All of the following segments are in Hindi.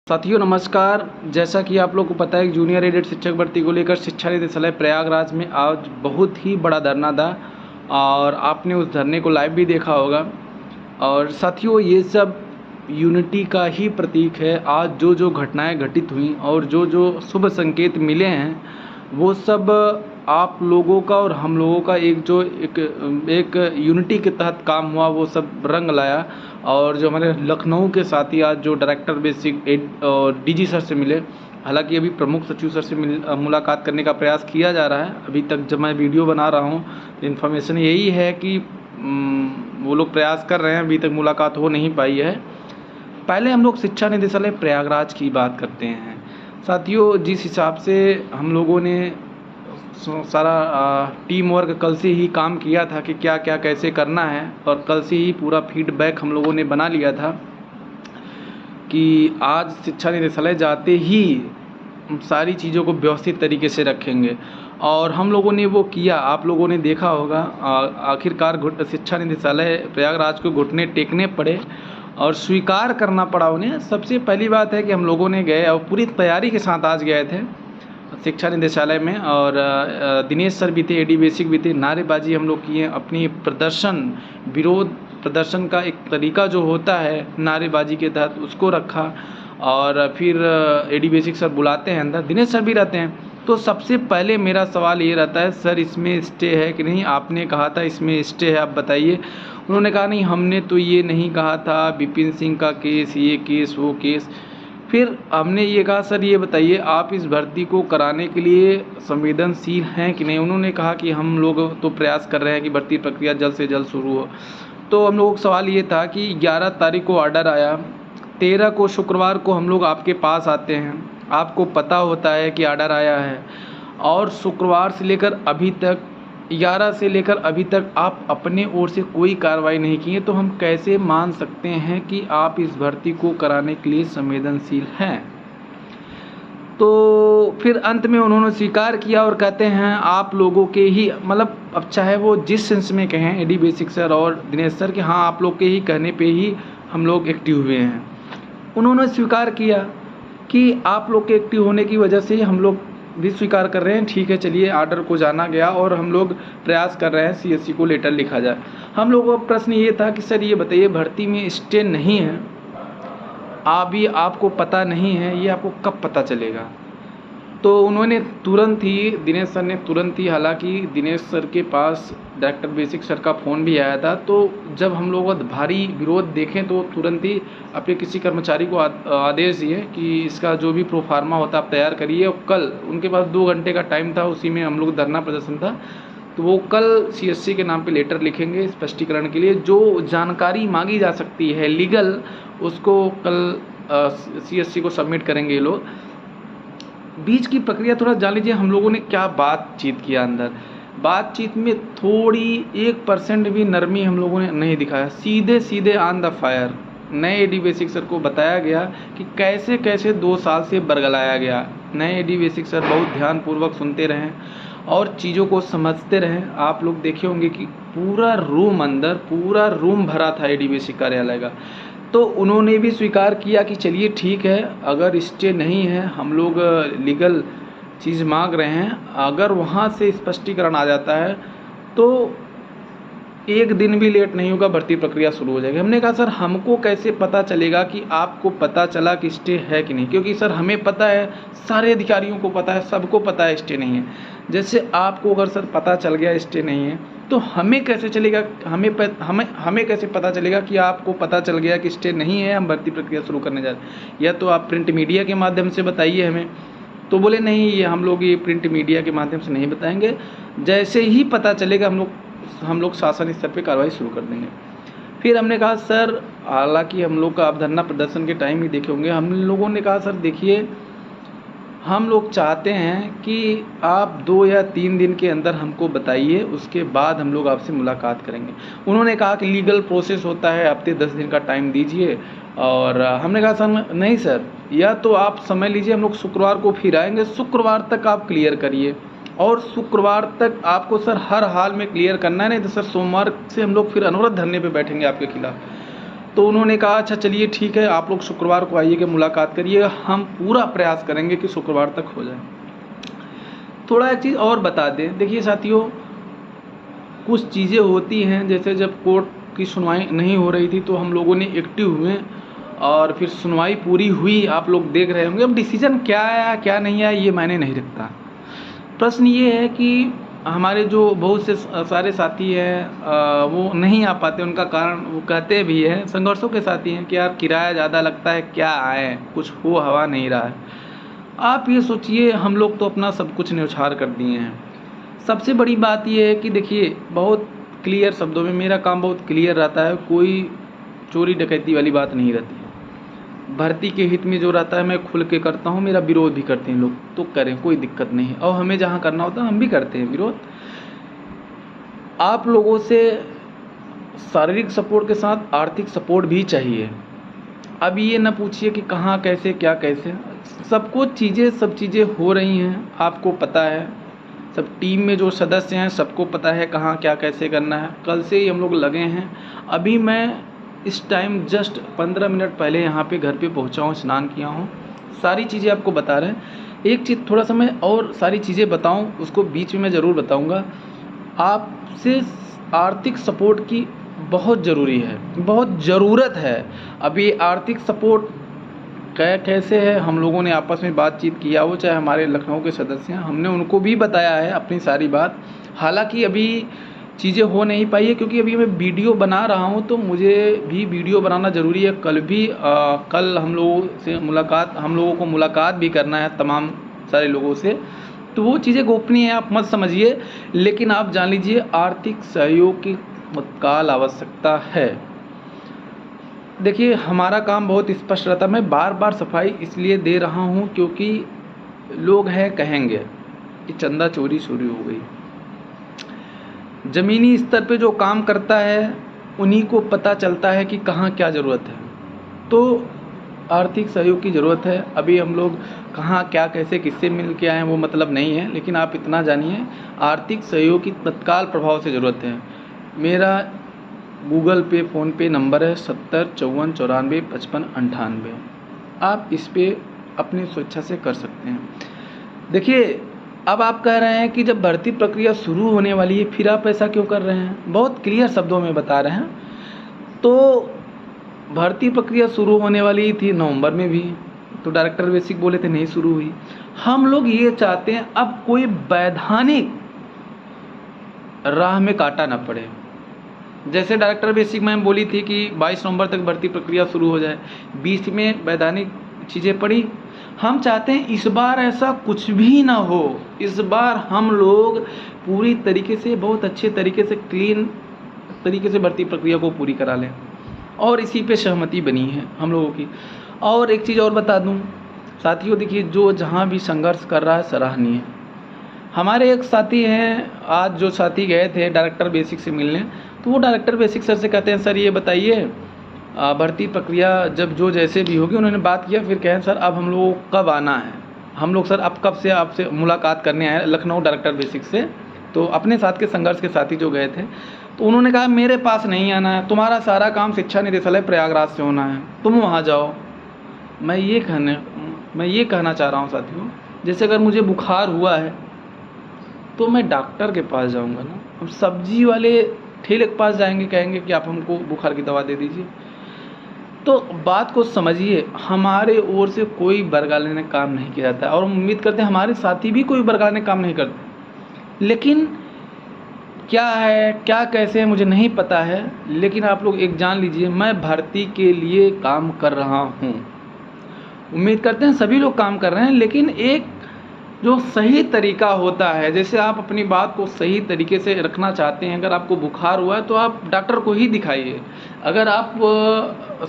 साथियों नमस्कार। जैसा कि आप लोग को पता है जूनियर एडेड शिक्षक भर्ती को लेकर शिक्षा निदेशालय प्रयागराज में आज बहुत ही बड़ा धरना था और आपने उस धरने को लाइव भी देखा होगा। और साथियों ये सब यूनिटी का ही प्रतीक है। आज जो जो घटनाएं घटित हुई और जो जो शुभ संकेत मिले हैं वो सब आप लोगों का और हम लोगों का एक यूनिटी के तहत काम हुआ, वो सब रंग लाया। और जो हमारे लखनऊ के साथी आज जो डायरेक्टर बेसिक और डीजी सर से मिले, हालांकि अभी प्रमुख सचिव सर से मुलाकात करने का प्रयास किया जा रहा है। अभी तक जब मैं वीडियो बना रहा हूँ इन्फॉर्मेशन यही है कि वो लोग प्रयास कर रहे हैं, अभी तक मुलाकात हो नहीं पाई है। पहले हम लोग शिक्षा निदेशालय प्रयागराज की बात करते हैं। साथियों जिस हिसाब से हम लोगों ने सारा टीम वर्क कल से ही काम किया था कि क्या क्या कैसे करना है, और कल से ही पूरा फीडबैक हम लोगों ने बना लिया था कि आज शिक्षा निदेशालय जाते ही सारी चीज़ों को व्यवस्थित तरीके से रखेंगे। और हम लोगों ने वो किया, आप लोगों ने देखा होगा। आखिरकार शिक्षा निदेशालय प्रयागराज को घुटने टेकने पड़े और स्वीकार करना पड़ा उन्हें। सबसे पहली बात है कि हम लोगों ने गए और पूरी तैयारी के साथ आज गए थे शिक्षा निदेशालय में, और दिनेश सर भी थे, एडी बेसिक भी थे। नारेबाजी हम लोग किए, अपनी विरोध प्रदर्शन का एक तरीका जो होता है नारेबाजी के तहत उसको रखा। और फिर एडी बेसिक सर बुलाते हैं अंदर, दिनेश सर भी रहते हैं। तो सबसे पहले मेरा सवाल ये रहता है, सर इसमें स्टे है कि नहीं? आपने कहा था इसमें स्टे है, आप बताइए। उन्होंने कहा नहीं हमने तो ये नहीं कहा था, विपिन सिंह का केस, ये केस वो केस। फिर हमने ये कहा सर ये बताइए आप इस भर्ती को कराने के लिए संवेदनशील हैं कि नहीं? उन्होंने कहा कि हम लोग तो प्रयास कर रहे हैं कि भर्ती प्रक्रिया जल्द से जल्द शुरू हो। तो हम लोगों का सवाल ये था कि 11 तारीख को ऑर्डर आया, 13 को शुक्रवार को हम लोग आपके पास आते हैं, आपको पता होता है कि ऑर्डर आया है, और शुक्रवार से लेकर अभी तक 11 से लेकर अभी तक आप अपने ओर से कोई कार्रवाई नहीं की है। तो हम कैसे मान सकते हैं कि आप इस भर्ती को कराने के लिए संवेदनशील हैं? तो फिर अंत में उन्होंने स्वीकार किया और कहते हैं आप लोगों के ही, मतलब अब चाहे वो जिस सेंस में कहें एडी बेसिक सर और दिनेश सर कि हाँ आप लोग के ही कहने पे ही हम लोग एक्टिव हुए हैं। उन्होंने स्वीकार किया कि आप लोग के एक्टिव होने की वजह से हम लोग भी स्वीकार कर रहे हैं। ठीक है चलिए, ऑर्डर को जाना गया और हम लोग प्रयास कर रहे हैं सीएससी को लेटर लिखा जाए। हम लोगों का प्रश्न ये था कि सर ये बताइए भर्ती में स्टे नहीं है, अभी आपको पता नहीं है, ये आपको कब पता चलेगा? तो उन्होंने तुरंत ही, दिनेश सर ने तुरंत ही, हालांकि दिनेश सर के पास डायरेक्टर बेसिक सर का फ़ोन भी आया था, तो जब हम लोग भारी विरोध देखें तो तुरंत ही अपने किसी कर्मचारी को आदेश दिए कि इसका जो भी प्रोफार्मा होता आप तैयार करिए। और कल उनके पास 2 घंटे का टाइम था, उसी में हम लोग धरना प्रदर्शन था, तो वो कल सीएससी के नाम पे लेटर लिखेंगे स्पष्टीकरण के लिए। जो जानकारी मांगी जा सकती है लीगल, उसको कल सीएससी को सबमिट करेंगे ये लोग। बीच की प्रक्रिया थोड़ा जान लीजिए, हम लोगों ने क्या बातचीत किया अंदर। बातचीत में थोड़ी 1% भी नरमी हम लोगों ने नहीं दिखाया, सीधे सीधे ऑन द फायर नए एडी बेसिक सर को बताया गया कि कैसे कैसे 2 साल से बरगलाया गया। नए एडी बेसिक सर बहुत ध्यानपूर्वक सुनते रहें और चीज़ों को समझते रहें। आप लोग देखे होंगे कि पूरा रूम भरा था एडी बेसिक कार्यालय का। तो उन्होंने भी स्वीकार किया कि चलिए ठीक है, अगर स्टे नहीं है, हम लोग लीगल चीज़ मांग रहे हैं, अगर वहाँ से स्पष्टीकरण आ जाता है तो 1 दिन भी लेट नहीं होगा, भर्ती प्रक्रिया शुरू हो जाएगी। हमने कहा सर हमको कैसे पता चलेगा कि आपको पता चला कि स्टे है कि नहीं? क्योंकि सर हमें पता है, सारे अधिकारियों को पता है, सबको पता है स्टे नहीं है। जैसे आपको अगर सर पता चल गया स्टे नहीं है, तो हमें कैसे चलेगा, हमें कैसे पता चलेगा कि आपको पता चल गया कि स्टे नहीं है, हम भर्ती प्रक्रिया शुरू करने जा रहे हैं? या तो आप प्रिंट मीडिया के माध्यम से बताइए हमें। तो बोले नहीं, ये हम लोग ये प्रिंट मीडिया के माध्यम से नहीं बताएंगे, जैसे ही पता चलेगा हम लोग शासन स्तर पे कार्रवाई शुरू कर देंगे। फिर हमने कहा सर, हालांकि हम लोग का आप धरना प्रदर्शन के टाइम ही देखे होंगे, हम लोगों ने कहा सर देखिए हम लोग चाहते हैं कि आप 2 या 3 दिन के अंदर हमको बताइए, उसके बाद हम लोग आपसे मुलाकात करेंगे। उन्होंने कहा कि लीगल प्रोसेस होता है, हफ्ते 10 दिन का टाइम दीजिए। और हमने कहा सर नहीं सर, या तो आप समय लीजिए, हम लोग शुक्रवार को फिर आएंगे, शुक्रवार तक आप क्लियर करिए। और शुक्रवार तक आपको सर हर हाल में क्लियर करना है, नहीं तो सर सोमवार से हम लोग फिर अनवरत धरने पे बैठेंगे आपके खिलाफ। तो उन्होंने कहा अच्छा चलिए ठीक है, आप लोग शुक्रवार को आइए कि मुलाकात करिए, हम पूरा प्रयास करेंगे कि शुक्रवार तक हो जाए। थोड़ा एक चीज़ और बता दें, देखिए साथियों, कुछ चीज़ें होती हैं, जैसे जब कोर्ट की सुनवाई नहीं हो रही थी तो हम लोगों ने एक्टिव हुए और फिर सुनवाई पूरी हुई, आप लोग देख रहे होंगे। अब डिसीजन क्या आया क्या नहीं आया ये मायने नहीं रखता। प्रश्न ये है कि हमारे जो बहुत से सारे साथी हैं वो नहीं आ पाते, उनका कारण वो कहते भी हैं, संघर्षों के साथी हैं कि यार किराया ज़्यादा लगता है, क्या आए, कुछ हो हवा नहीं रहा है। आप ये सोचिए, हम लोग तो अपना सब कुछ न्यौछावर कर दिए हैं। सबसे बड़ी बात ये है कि देखिए, बहुत क्लियर शब्दों में मेरा काम बहुत क्लियर रहता है, कोई चोरी डकैती वाली बात नहीं रहती है। भर्ती के हित में जो रहता है मैं खुल के करता हूँ, मेरा विरोध भी करते हैं लोग, तो करें, कोई दिक्कत नहीं है, और हमें जहाँ करना होता है हम भी करते हैं विरोध। आप लोगों से शारीरिक सपोर्ट के साथ आर्थिक सपोर्ट भी चाहिए। अब ये न पूछिए कि कहाँ कैसे क्या कैसे, सब चीज़ें हो रही हैं, आपको पता है। सब टीम में जो सदस्य हैं सबको पता है कहाँ क्या कैसे करना है। कल से ही हम लोग लगे हैं। अभी मैं इस टाइम जस्ट 15 मिनट पहले यहाँ पे घर पे पहुँचा हूँ, स्नान किया हूँ, सारी चीज़ें आपको बता रहे हैं। एक चीज़ थोड़ा सा मैं और सारी चीज़ें बताऊँ, उसको बीच में मैं ज़रूर बताऊँगा। आपसे आर्थिक सपोर्ट की बहुत ज़रूरी है, बहुत ज़रूरत है। अभी आर्थिक सपोर्ट कैसे है, हम लोगों ने आपस में बातचीत किया, वो चाहे हमारे लखनऊ के सदस्य हैं, हमने उनको भी बताया है अपनी सारी बात। हालांकि अभी चीज़ें हो नहीं पाई है क्योंकि अभी मैं वीडियो बना रहा हूँ, तो मुझे भी वीडियो बनाना ज़रूरी है। कल हम लोगों को मुलाकात भी करना है तमाम सारे लोगों से, तो वो चीज़ें गोपनीय है, आप मत समझिए। लेकिन आप जान लीजिए, आर्थिक सहयोग की तत्काल आवश्यकता है। देखिए, हमारा काम बहुत स्पष्ट रहता है। मैं बार बार सफाई इसलिए दे रहा हूँ क्योंकि लोग हैं कहेंगे कि चंदा चोरी शुरू हो गई। ज़मीनी स्तर पे जो काम करता है उन्हीं को पता चलता है कि कहाँ क्या ज़रूरत है। तो आर्थिक सहयोग की ज़रूरत है। अभी हम लोग कहाँ क्या कैसे किससे मिल के आए हैं वो मतलब नहीं है, लेकिन आप इतना जानिए, आर्थिक सहयोग की तत्काल प्रभाव से ज़रूरत है। मेरा गूगल पे फ़ोन पे नंबर है 7054945598। आप इस पे अपनी स्वेच्छा से कर सकते हैं। देखिए, अब आप कह रहे हैं कि जब भर्ती प्रक्रिया शुरू होने वाली है फिर आप ऐसा क्यों कर रहे हैं। बहुत क्लियर शब्दों में बता रहे हैं। तो भर्ती प्रक्रिया शुरू होने वाली थी नवंबर में भी, तो डायरेक्टर बेसिक बोले थे नहीं शुरू हुई। हम लोग ये चाहते हैं अब कोई वैधानिक राह में काटा ना पड़े। जैसे डायरेक्टर बेसिक मैम बोली थी कि 22 नवंबर तक भर्ती प्रक्रिया शुरू हो जाए, बीच में वैधानिक चीज़ें पड़ी। हम चाहते हैं इस बार ऐसा कुछ भी ना हो। इस बार हम लोग पूरी तरीके से, बहुत अच्छे तरीके से, क्लीन तरीके से भर्ती प्रक्रिया को पूरी करा लें, और इसी पे सहमति बनी है हम लोगों की। और एक चीज़ और बता दूं साथियों, देखिए, जो जहाँ भी संघर्ष कर रहा है सराहनीय। हमारे एक साथी हैं, आज जो साथी गए थे डायरेक्टर बेसिक से मिलने, तो वो डायरेक्टर बेसिक सर से कहते हैं सर ये बताइए भर्ती प्रक्रिया जब जो जैसे भी होगी, उन्होंने बात किया, फिर कहें सर अब हम लोग कब आना है। हम लोग सर अब कब से आपसे मुलाकात करने आए लखनऊ डायरेक्टर बेसिक से। तो अपने साथ के संघर्ष के साथी जो गए थे, तो उन्होंने कहा मेरे पास नहीं आना है, तुम्हारा सारा काम शिक्षा निदेशालय प्रयागराज से होना है, तुम वहाँ जाओ। मैं ये कहना चाह रहा हूँ साथियों, जैसे अगर मुझे बुखार हुआ है तो मैं डॉक्टर के पास जाऊँगा ना। अब सब्जी वाले ठेले के पास जाएंगे, कहेंगे कि आप हमको बुखार की दवा दे दीजिए। तो बात को समझिए, हमारे ओर से कोई बरगलाने काम नहीं किया जाता है, और हम उम्मीद करते हैं हमारे साथी भी कोई बरगलाने काम नहीं करते। लेकिन क्या है क्या कैसे है मुझे नहीं पता है, लेकिन आप लोग एक जान लीजिए, मैं भर्ती के लिए काम कर रहा हूँ। उम्मीद करते हैं सभी लोग काम कर रहे हैं, लेकिन एक जो सही तरीका होता है, जैसे आप अपनी बात को सही तरीके से रखना चाहते हैं, अगर आपको बुखार हुआ है तो आप डॉक्टर को ही दिखाइए। अगर आप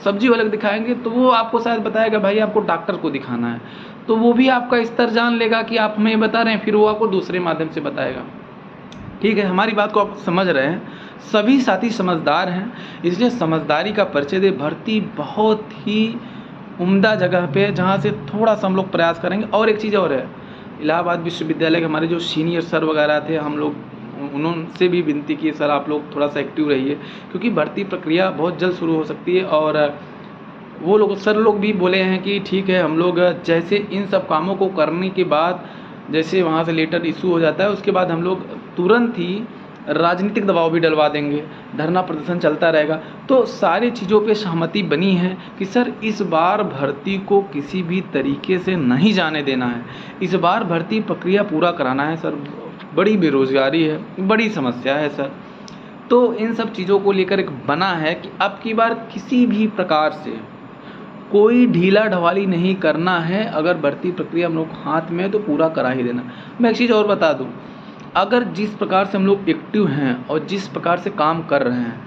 सब्जी वाले को दिखाएंगे तो वो आपको शायद बताएगा भाई आपको डॉक्टर को दिखाना है, तो वो भी आपका स्तर जान लेगा कि आप हमें बता रहे हैं, फिर वो आपको दूसरे माध्यम से बताएगा। ठीक है, हमारी बात को आप समझ रहे हैं। सभी साथी समझदार हैं, इसलिए समझदारी का परिचय दे। भर्ती बहुत ही उम्दा जगह पे, जहाँ से थोड़ा सा हम लोग प्रयास करेंगे। और एक चीज़ और है, इलाहाबाद विश्वविद्यालय के हमारे जो सीनियर सर वगैरह थे, हम लोग उन्होंने भी विनती की सर आप लोग थोड़ा सा एक्टिव रहिए, क्योंकि भर्ती प्रक्रिया बहुत जल्द शुरू हो सकती है। और वो लोग सर लोग भी बोले हैं कि ठीक है, हम लोग जैसे इन सब कामों को करने के बाद जैसे वहाँ से लेटर इशू हो जाता है, उसके बाद हम लोग तुरंत ही राजनीतिक दबाव भी डलवा देंगे, धरना प्रदर्शन चलता रहेगा। तो सारी चीज़ों पे सहमति बनी है कि सर इस बार भर्ती को किसी भी तरीके से नहीं जाने देना है, इस बार भर्ती प्रक्रिया पूरा कराना है सर। बड़ी बेरोज़गारी है, बड़ी समस्या है सर। तो इन सब चीज़ों को लेकर एक बना है कि अब की बार किसी भी प्रकार से कोई ढीला ढवाली नहीं करना है। अगर भर्ती प्रक्रिया हम लोग हाथ में है तो पूरा करा ही देना। मैं एक चीज़ और बता दूं, अगर जिस प्रकार से हम लोग एक्टिव हैं और जिस प्रकार से काम कर रहे हैं,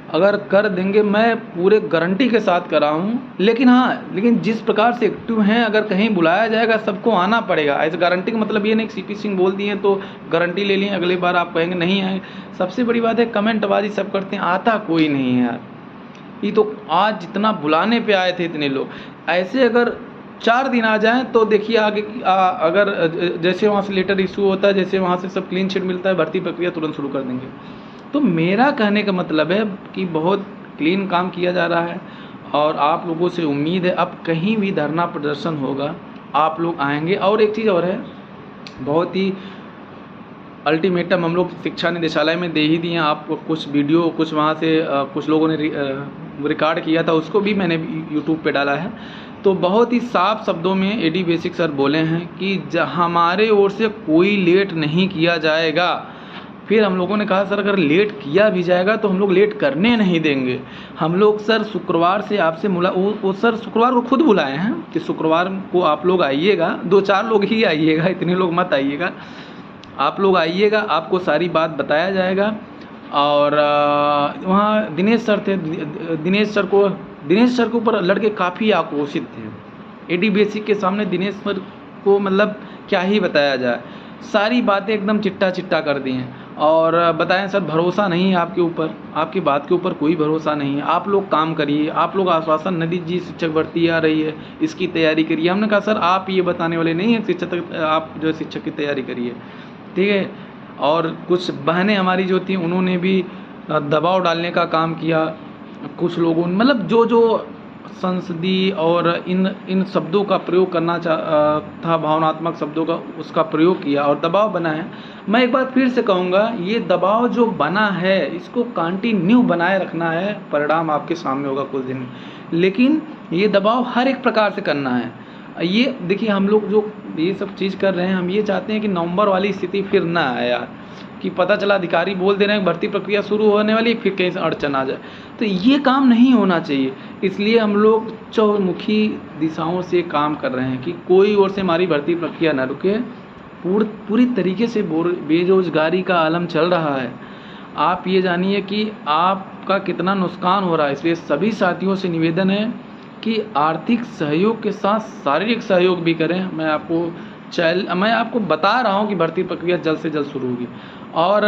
अगर कर देंगे, मैं पूरे गारंटी के साथ कर रहा हूँ। लेकिन जिस प्रकार से एक्टिव हैं, अगर कहीं बुलाया जाएगा सबको आना पड़ेगा। ऐसे गारंटी का मतलब ये नहीं कि सीपी सिंह बोल दिए तो गारंटी ले ली, अगली बार आप कहेंगे नहीं आए। सबसे बड़ी बात है कमेंटबाजी सब करते हैं, आता कोई नहीं है यार। ये तो आज जितना बुलाने पे आए थे इतने लोग, ऐसे अगर 4 दिन आ जाएं तो देखिए आगे अगर जैसे वहाँ से लेटर इशू होता है, जैसे वहाँ से सब क्लीन चिट मिलता है, भर्ती प्रक्रिया तुरंत शुरू कर देंगे। तो मेरा कहने का मतलब है कि बहुत क्लीन काम किया जा रहा है और आप लोगों से उम्मीद है अब कहीं भी धरना प्रदर्शन होगा आप लोग आएंगे। और एक चीज़ और है, बहुत ही अल्टीमेटम हम लोग शिक्षा निदेशालय में दे ही दिए। आपको कुछ वीडियो कुछ वहाँ से कुछ लोगों ने रिकॉर्ड किया था, उसको भी मैंने यूट्यूब पे डाला है। तो बहुत ही साफ शब्दों में एडी बेसिक सर बोले हैं कि हमारे ओर से कोई लेट नहीं किया जाएगा। फिर हम लोगों ने कहा सर अगर लेट किया भी जाएगा तो हम लोग लेट करने नहीं देंगे। हम लोग सर शुक्रवार से आपसे वो सर शुक्रवार को खुद बुलाए हैं कि शुक्रवार को आप लोग आइएगा, 2-4 लोग ही आइएगा, इतने लोग मत आइएगा, आप लोग आइएगा, आपको सारी बात बताया जाएगा। और वहाँ दिनेश सर थे, दिनेश सर के ऊपर लड़के काफ़ी आक्रोशित थे। एडी बेसिक के सामने दिनेश सर को मतलब क्या ही बताया जाए, सारी बातें एकदम चिट्टा कर दी हैं। और बताएं सर भरोसा नहीं है आपके ऊपर, आपकी बात के ऊपर कोई भरोसा नहीं है, आप लोग काम करिए। आप लोग आश्वासन न दीजिए शिक्षक भर्ती आ रही है इसकी तैयारी करिए। हमने कहा सर आप ये बताने वाले नहीं हैं शिक्षक, आप जो शिक्षक की तैयारी करिए, ठीक है। और कुछ बहनें हमारी जो थी उन्होंने भी दबाव डालने का काम किया। कुछ लोगों ने मतलब जो संसदीय और इन शब्दों का प्रयोग करना था, भावनात्मक शब्दों का, उसका प्रयोग किया और दबाव बना है। मैं एक बार फिर से कहूँगा, ये दबाव जो बना है इसको कंटिन्यू बनाए रखना है। परिणाम आपके सामने होगा कुछ दिन में, लेकिन ये दबाव हर एक प्रकार से करना है। ये देखिए हम लोग जो ये सब चीज़ कर रहे हैं, हम ये चाहते हैं कि नवंबर वाली स्थिति फिर ना आए यार, कि पता चला अधिकारी बोल दे रहे हैं भर्ती प्रक्रिया शुरू होने वाली, फिर कहीं से अड़चन आ जाए। तो ये काम नहीं होना चाहिए। इसलिए हम लोग चौमुखी दिशाओं से काम कर रहे हैं कि कोई ओर से हमारी भर्ती प्रक्रिया ना रुके। पूरी तरीके से बेरोजगारी का आलम चल रहा है। आप ये जानिए कि आपका कितना नुकसान हो रहा है। इसलिए सभी साथियों से निवेदन है कि आर्थिक सहयोग के साथ शारीरिक सहयोग भी करें। मैं आपको बता रहा हूँ कि भर्ती प्रक्रिया जल्द से जल्द शुरू होगी। और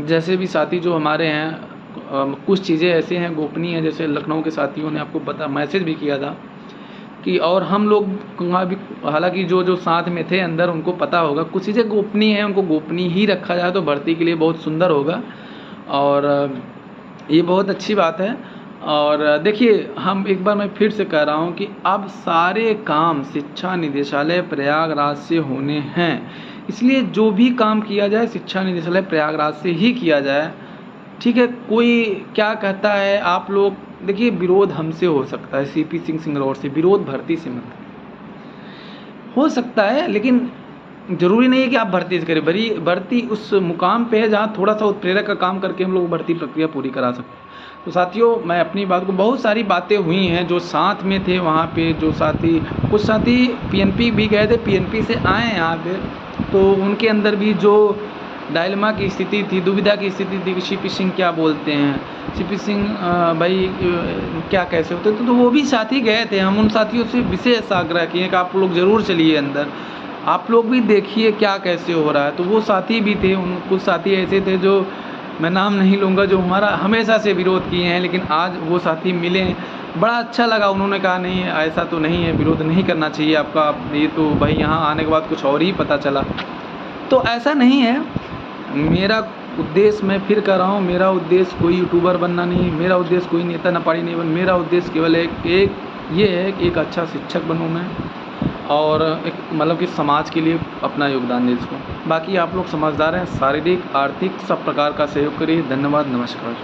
जैसे भी साथी जो हमारे हैं, कुछ चीज़ें ऐसे हैं गोपनीय हैं, जैसे लखनऊ के साथियों ने आपको मैसेज भी किया था कि, और हम लोग वहाँ भी हालांकि जो साथ में थे अंदर उनको पता होगा, कुछ चीज़ें गोपनीय हैं, उनको गोपनीय ही रखा जाए तो भर्ती के लिए बहुत सुंदर होगा। और ये बहुत अच्छी बात है। और देखिए हम एक बार मैं फिर से कह रहा हूँ कि अब सारे काम शिक्षा निदेशालय प्रयागराज से होने हैं। इसलिए जो भी काम किया जाए शिक्षा निदेशालय प्रयागराज से ही किया जाए, ठीक है। कोई क्या कहता है, आप लोग देखिए विरोध हमसे हो सकता है, सीपी सिंह सिंगरौर से, विरोध भर्ती से मत हो सकता है, लेकिन ज़रूरी नहीं है कि आप भर्ती से करें। भर्ती उस मुकाम पे है जहाँ थोड़ा सा उत्प्रेरक का काम करके हम लोग भर्ती प्रक्रिया पूरी करा सकते हैं। तो साथियों मैं अपनी बात को, बहुत सारी बातें हुई हैं जो साथ में थे वहाँ पे, जो साथी कुछ साथी पीएनपी भी गए थे, पीएनपी से आए हैं यहाँ पे, तो उनके अंदर भी जो डायलेमा की स्थिति थी, दुविधा की स्थिति थी कि सीपी सिंह क्या बोलते हैं, सीपी सिंह भाई क्या कैसे होते, तो वो भी साथी गए थे। हम उन साथियों से विशेष आग्रह किए कि आप लोग ज़रूर चलिए अंदर, आप लोग भी देखिए क्या कैसे हो रहा है। तो वो साथी भी थे, कुछ साथी ऐसे थे जो मैं नाम नहीं लूँगा, जो हमारा हमेशा से विरोध किए हैं, लेकिन आज वो साथी मिले, बड़ा अच्छा लगा। उन्होंने कहा नहीं ऐसा तो नहीं है, विरोध नहीं करना चाहिए आपका, ये तो भाई यहाँ आने के बाद कुछ और ही पता चला। तो ऐसा नहीं है, मेरा उद्देश्य मैं फिर कह रहा हूँ, मेरा उद्देश्य कोई यूट्यूबर बनना नहीं है, मेरा उद्देश्य कोई नेता नपाड़ी नहीं बन, मेरा उद्देश्य केवल एक ये है कि एक अच्छा शिक्षक बनूँ मैं, और एक मतलब कि समाज के लिए अपना योगदान दें इसको। बाकी आप लोग समझदार हैं, शारीरिक आर्थिक सब प्रकार का सहयोग करिए। धन्यवाद, नमस्कार।